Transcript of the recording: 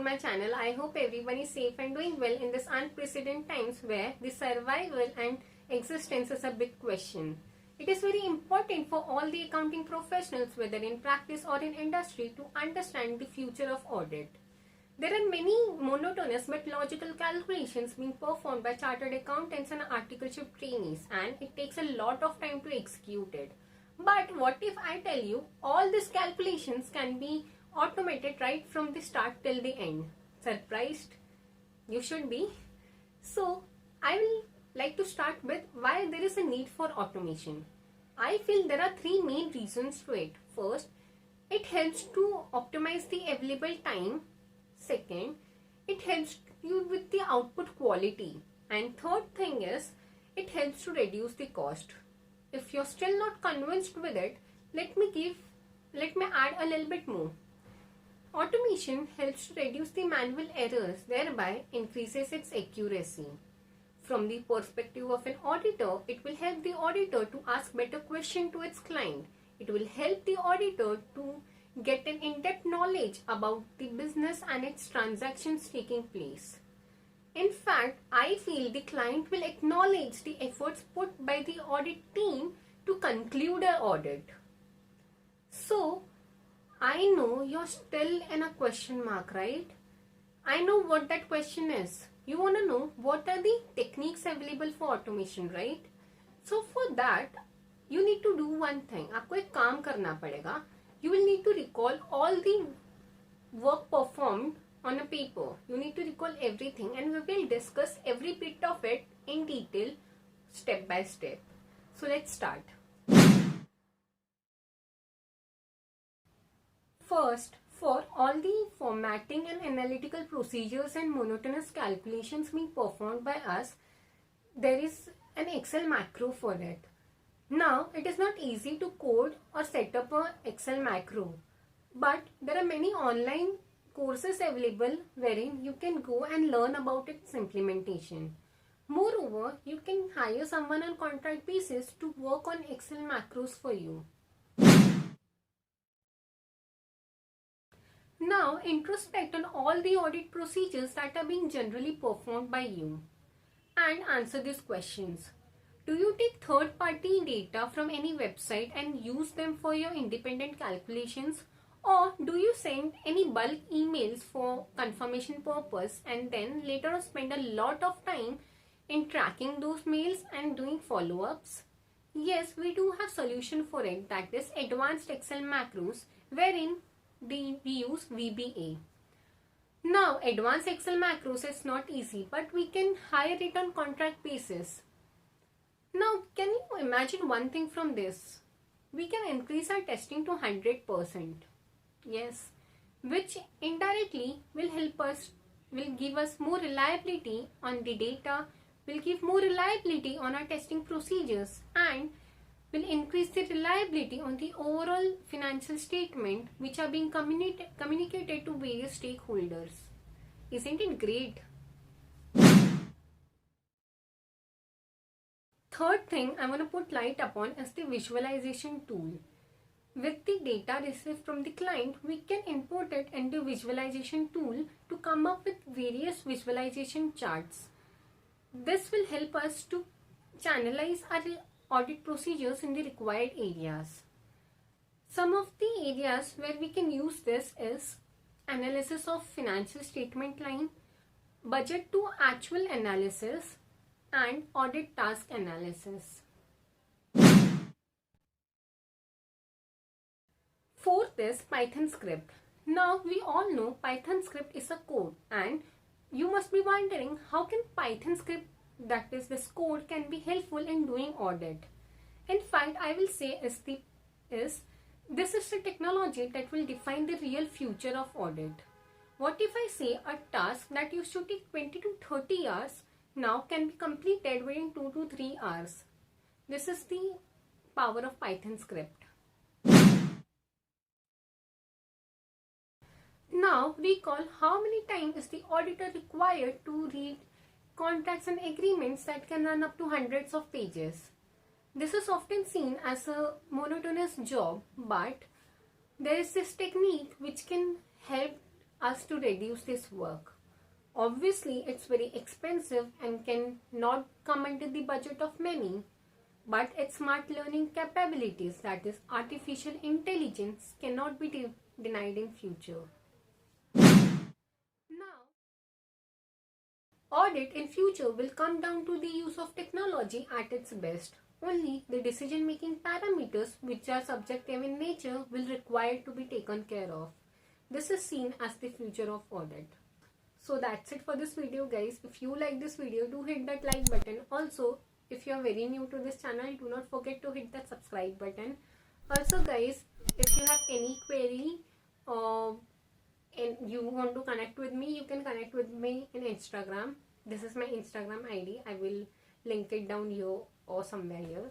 my channel. I hope everyone is safe and doing well in this unprecedented times where the survival and existence is a big question. It is very important for all the accounting professionals, whether in practice or in industry, to understand the future of audit. There are many monotonous but logical calculations being performed by chartered accountants and articleship trainees, and it takes a lot of time to execute it. But what if I tell you all these calculations can be automated right from the start till the end? Surprised? You should be. So I will like to start with why there is a need for automation. I feel there are three main reasons to it. First, it helps to optimize the available time. Second, it helps you with the output quality. And third thing is, it helps to reduce the cost. If you're still not convinced with it, let me add a little bit more. Automation helps to reduce the manual errors, thereby increases its accuracy. From the perspective of an auditor, it will help the auditor to ask better questions to its client. It will help the auditor to get an in-depth knowledge about the business and its transactions taking place. In fact, I feel the client will acknowledge the efforts put by the audit team to conclude an audit. So, I know you're still in a question mark, right? I know what that question is. You want to know what are the techniques available for automation, right? So for that, you need to do one thing. आपको एक काम करना पड़ेगा. You will need to recall all the work performed on a paper. You need to recall everything, and we will discuss every bit of it in detail, step by step. So let's start. First, for all the formatting and analytical procedures and monotonous calculations being performed by us, there is an Excel macro for it. Now, it is not easy to code or set up an Excel macro, but there are many online courses available wherein you can go and learn about its implementation. Moreover, you can hire someone on contract basis to work on Excel macros for you. Now, introspect on all the audit procedures that are being generally performed by you and answer these questions. Do you take third-party data from any website and use them for your independent calculations? Or do you send any bulk emails for confirmation purpose and then later on spend a lot of time in tracking those mails and doing follow-ups? Yes, we do have solution for it, that is advanced Excel macros, wherein we use VBA. Now, advanced Excel macros is not easy, but we can hire it on contract basis. Now, can you imagine one thing from this? We can increase our testing to 100%. Yes, which indirectly will help us, will give us more reliability on the data, will give more reliability on our testing procedures, and will increase the reliability on the overall financial statement which are being communicated to various stakeholders. Isn't it great? Third thing I want to put light upon is the visualization tool. With the data received from the client, we can import it into visualization tool to come up with various visualization charts. This will help us to channelize our audit procedures in the required areas. Some of the areas where we can use this is analysis of financial statement line, budget to actual analysis, and audit task analysis. Fourth is Python script. Now we all know Python script is a code, and you must be wondering how can Python script, that is this code, can be helpful in doing audit. In fact, I will say this is the technology that will define the real future of audit. What if I say a task that used to take 20 to 30 hours now can be completed within 2 to 3 hours? This is the power of Python script. Now recall how many times is the auditor required to read contracts and agreements that can run up to hundreds of pages. This is often seen as a monotonous job, but there is this technique which can help us to reduce this work. Obviously, it's very expensive and can not come into the budget of many, but its smart learning capabilities, that is artificial intelligence, cannot be denied in future. Now, audit in future will come down to the use of technology at its best. Only the decision-making parameters which are subjective in nature will require to be taken care of. This is seen as the future of audit. So that's it for this video, guys. If you like this video, do hit that like button. Also, if you are very new to this channel, do not forget to hit that subscribe button. Also, guys, if you have any query and you want to connect with me, you can connect with me in Instagram. This is my Instagram ID. I will link it down here or somewhere here.